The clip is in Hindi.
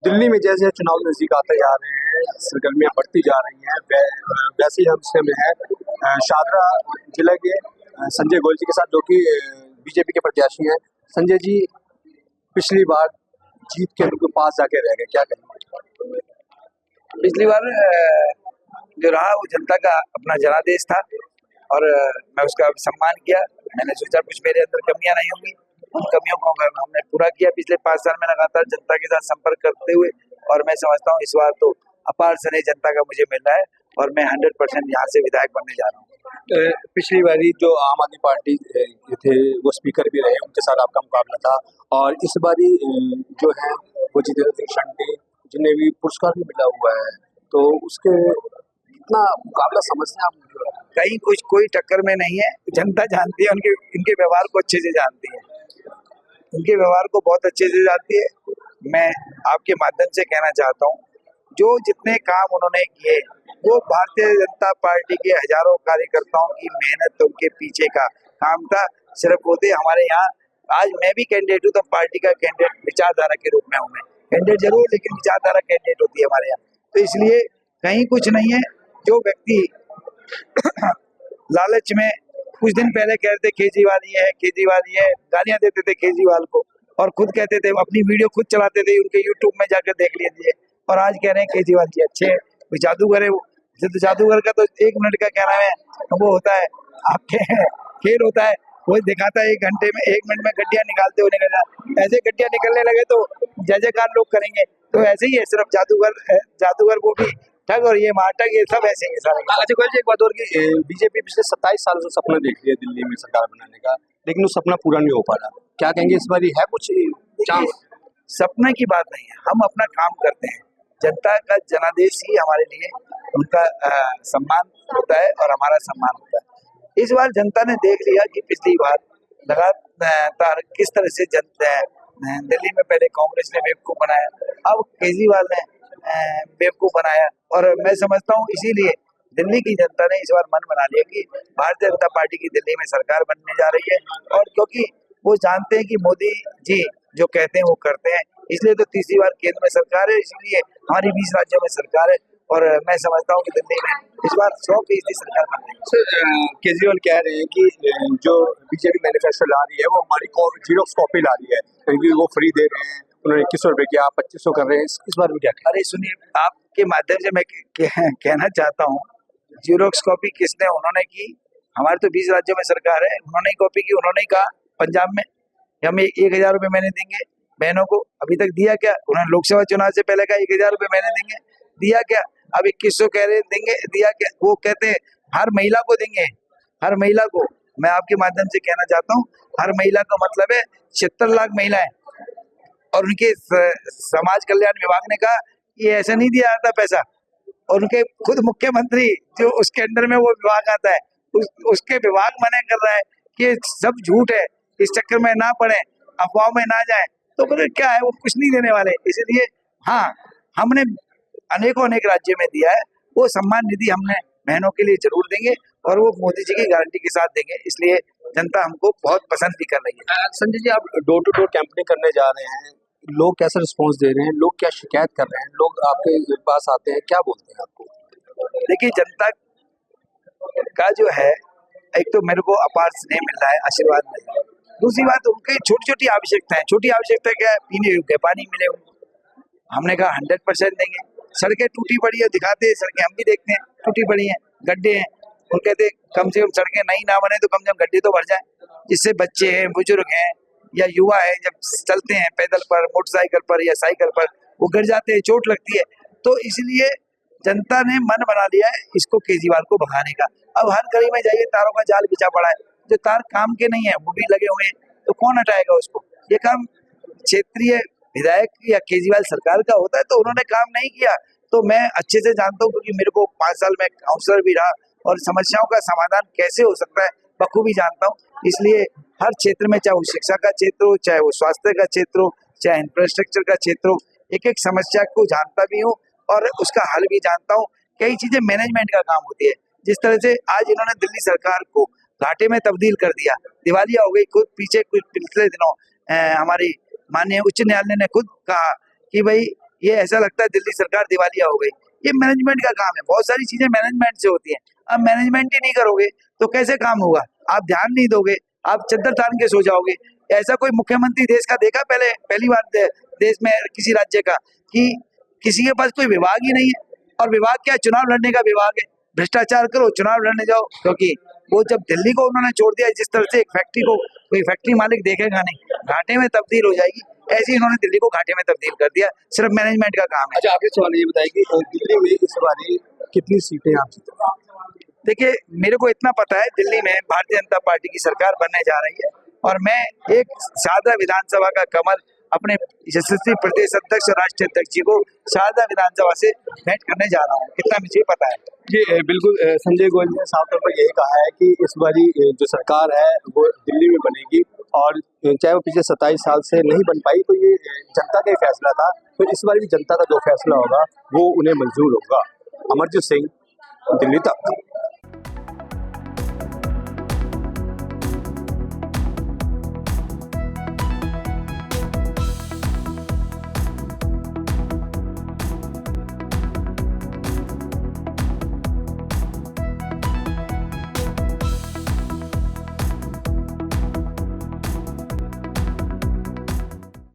दिल्ली में जैसे चुनाव नजदीक आते जा रहे हैं, सरगर्मियां बढ़ती जा रही हैं। वैसे ही हम समय है शादरा जिले के संजय गोयल जी के साथ, जो कि बीजेपी के प्रत्याशी हैं। संजय जी, पिछली बार जीत के उनके पास जाके रह गए, क्या कहेंगे? पिछली बार जो रहा वो जनता का अपना जनादेश था और मैं उसका सम्मान किया। मैंने सोचा कुछ मेरे अंदर कमियां नहीं होंगी, उन कमियों को हमने पूरा किया। पिछले 5 साल में लगातार जनता के साथ संपर्क करते हुए, और मैं समझता हूँ इस बार तो अपार स्नेह जनता का मुझे मिल रहा है और मैं 100% यहाँ से विधायक बनने जा रहा हूँ। पिछली बारी जो आम आदमी पार्टी के थे वो स्पीकर भी रहे, उनके साथ आपका मुकाबला था, और इस बारी जो है वो जितेंद्र सिंह शंटी जिन्हें भी पुरस्कार भी मिला हुआ है, तो उसके कितना मुकाबला समझते हैं आप? कहीं कुछ कोई टक्कर में नहीं है। जनता जानती है, इनके व्यवहार को अच्छे से जानती है, उनके व्यवहार को बहुत अच्छे से जानती है। मैं आपके माध्यम से कहना चाहता हूँ, जो जितने काम उन्होंने किए वो भारतीय जनता पार्टी के हजारों कार्यकर्ताओं की मेहनत, उनके पीछे का काम था। सिर्फ होते हमारे यहाँ, आज मैं भी कैंडिडेट हूँ तो पार्टी का कैंडिडेट विचारधारा के रूप में हूँ। मैं कैंडिडेट जरूर, लेकिन विचारधारा कैंडिडेट होती है हमारे यहाँ। तो इसलिए कहीं कुछ नहीं है। जो व्यक्ति लालच में कुछ दिन पहले कहते थे केजरीवाल ये है, गालियां देते थे केजरीवाल को, और खुद कहते थे, अपनी वीडियो खुद चलाते थे, उनके यूट्यूब में जाकर देख लीजिए, और आज कह रहे हैं केजरीवाल जी अच्छे हैं, जादूगर है वो। तो जादूगर का तो 1 मिनट का कहना है वो होता है, आपके खेल होता है, वो दिखाता है 1 घंटे में, 1 मिनट में गड्डियां निकालते हुए निकल जाए। ऐसे गड्डियां निकलने लगे तो जय जयकार लोग करेंगे। तो ऐसे ही है, सिर्फ जादूगर वो भी ठग, और ये महाठग, ये सब ऐसे ही सारे। अच्छा गोयल जी, एक बात और कि बीजेपी पिछले 27 साल से सपना देख रही है दिल्ली में सरकार बनाने का, लेकिन वो सपना पूरा नहीं हो पा रहा। क्या कहेंगे, इस बार है कुछ चांस? सपने की बात नहीं है, हम अपना काम करते हैं। जनता का जनादेश ही हमारे लिए उनका सम्मान होता है और हमारा सम्मान होता है। इस बार जनता ने देख लिया कि पिछली बार लगातार किस तरह से दिल्ली में पहले कांग्रेस ने बेवकूफ बनाया, अब केजरीवाल ने बेवकूफ बनाया, और मैं समझता हूँ इसीलिए दिल्ली की जनता ने इस बार मन बना लिया कि भारतीय जनता पार्टी की दिल्ली में सरकार बनने जा रही है। और क्योंकि वो जानते हैं कि मोदी जी जो कहते हैं वो करते हैं, इसलिए तो तीसरी बार केंद्र में सरकार है, इसलिए हमारी 20 राज्यों में सरकार है, और मैं समझता हूँ कि दिल्ली में इस बार 100% सरकार बन रही है। केजरीवाल कह रहे हैं कि जो बीजेपी मैनिफेस्टो ला रही है वो हमारी जीरोक्स कॉपी ला रही है, क्योंकि वो फ्री दे रहे हैं, उन्होंने 2100 रुपए की, आप 2500 कर रहे हैं। इस बार में क्या? अरे सुनिए, आपके माध्यम से मैं कहना चाहता हूँ, जीरोक्स कॉपी किसने, उन्होंने की। हमारे तो 20 राज्यों में सरकार है, उन्होंने ही कॉपी की। उन्होंने ही कहा पंजाब में हमें 1000 रुपए महीने देंगे बहनों को, अभी तक दिया क्या? उन्होंने लोकसभा चुनाव से पहले कहा 1000 रुपए महीने देंगे, दिया क्या? अब 2100 कह रहे देंगे, दिया क्या? वो कहते हैं हर महिला को देंगे, हर महिला को। मैं आपके माध्यम से कहना चाहता हूँ, हर महिला का मतलब है 76 लाख महिलाएं, और उनके समाज कल्याण विभाग ने कहा ये ऐसा नहीं दिया जाता पैसा, और उनके खुद मुख्यमंत्री जो उसके अंदर में वो विभाग आता है, उसके विभाग मना कर रहा है कि सब झूठ है, इस चक्कर में ना पड़े, अफवाह में ना जाए। तो फिर क्या है, वो कुछ नहीं देने वाले। इसलिए हाँ, हमने अनेक राज्य में दिया है, वो सम्मान निधि हमने बहनों के लिए जरूर देंगे, और वो मोदी जी की गारंटी के साथ देंगे। इसलिए जनता हमको बहुत पसंद भी कर रही है। संजय जी, आप डोर टू डोर कैंपेनिंग करने जा रहे हैं, लोग कैसे रिस्पॉन्स दे रहे हैं, लोग क्या शिकायत कर रहे हैं, लोग आपके पास आते हैं, क्या बोलते हैं आपको? देखिए, जनता का जो है, एक तो मेरे को अपार स्नेह मिल रहा है, आशीर्वाद मिल रहा है। दूसरी बात, उनकी छोटी छोटी आवश्यकताएं, छोटी आवश्यकता क्या है? पीने योग्य पानी मिले उनको, हमने कहा 100% देंगे। सड़कें टूटी पड़ी है, दिखाते हैं सड़कें, हम भी देखते हैं टूटी पड़ी हैं, गड्ढे हैं, वो कहते हैं कम से कम सड़कें नहीं ना बने तो कम से कम गड्ढे तो भर जाए, जिससे बच्चे हैं, बुजुर्ग हैं या युवा है, जब चलते हैं पैदल पर, मोटरसाइकिल पर या साइकिल पर, वो गिर जाते हैं, चोट लगती है। तो इसलिए जनता ने मन बना लिया है इसको केजरीवाल को भगाने का। अब हर गली में जाइए, तारों का जाल बिछा पड़ा है, जो तार काम के नहीं है वो भी लगे हुए हैं, तो कौन हटाएगा उसको? ये काम क्षेत्रीय विधायक या केजरीवाल सरकार का होता है, तो उन्होंने काम नहीं किया। तो मैं अच्छे से जानता हूँ, क्योंकि मेरे को 5 साल में काउंसलर भी रहा, और समस्याओं का समाधान कैसे हो सकता है बखूबी जानता हूँ। इसलिए हर क्षेत्र में, चाहे वो शिक्षा का क्षेत्र हो, चाहे वो स्वास्थ्य का क्षेत्र हो, चाहे इंफ्रास्ट्रक्चर का क्षेत्र हो, एक एक समस्या को जानता भी हूँ और उसका हल भी जानता हूँ। कई चीजें मैनेजमेंट का काम होती है, जिस तरह से आज इन्होंने दिल्ली सरकार को घाटे में तब्दील कर दिया, दिवालिया हो गई। खुद पीछे कुछ पिछले दिनों हमारी माननीय उच्च न्यायालय ने खुद कहा कि भाई ये ऐसा लगता है दिल्ली सरकार दिवालिया हो गई। ये मैनेजमेंट का काम है, बहुत सारी चीजें मैनेजमेंट से होती हैं। अब मैनेजमेंट ही नहीं करोगे तो कैसे काम होगा? आप ध्यान नहीं दोगे, आप चद्दर तान के सो जाओगे। ऐसा कोई मुख्यमंत्री देश का देखा पहली बार देश में किसी राज्य का कि किसी के पास कोई विभाग ही नहीं है? और विभाग क्या, चुनाव लड़ने का विभाग है। भ्रष्टाचार करो, चुनाव लड़ने जाओ। क्योंकि वो जब दिल्ली को उन्होंने छोड़ दिया, जिस तरह से एक फैक्ट्री को कोई फैक्ट्री मालिक देखेगा नहीं, घाटे में तब्दील हो जाएगी, ऐसे ही इन्होंने दिल्ली को घाटे में तब्दील कर दिया। सिर्फ मैनेजमेंट का काम है। अच्छा, आखिरी सवाल ये बताइए कि दिल्ली में इस बारी कितनी सीटें आप जीते? देखिए, मेरे को इतना पता है, दिल्ली में भारतीय जनता पार्टी की सरकार बनने जा रही है और मैं एक शारदा विधानसभा का कमल अपने यशस्वी प्रदेश अध्यक्ष और राष्ट्रीय अध्यक्ष जी को शारदा विधानसभा से भेंट करने जा रहा हूँ, इतना मुझे पता है। जी बिल्कुल, संजय गोयल ने साफ तौर पर यही कहा है कि इस बारी जो सरकार है वो दिल्ली में बनेगी और चाहे वो पिछले 27 साल से नहीं बन पाई, तो ये जनता का ही फैसला था। तो इस बार भी जनता का जो फैसला होगा वो उन्हें मंजूर होगा। अमरजीत सिंह, दिल्ली तक।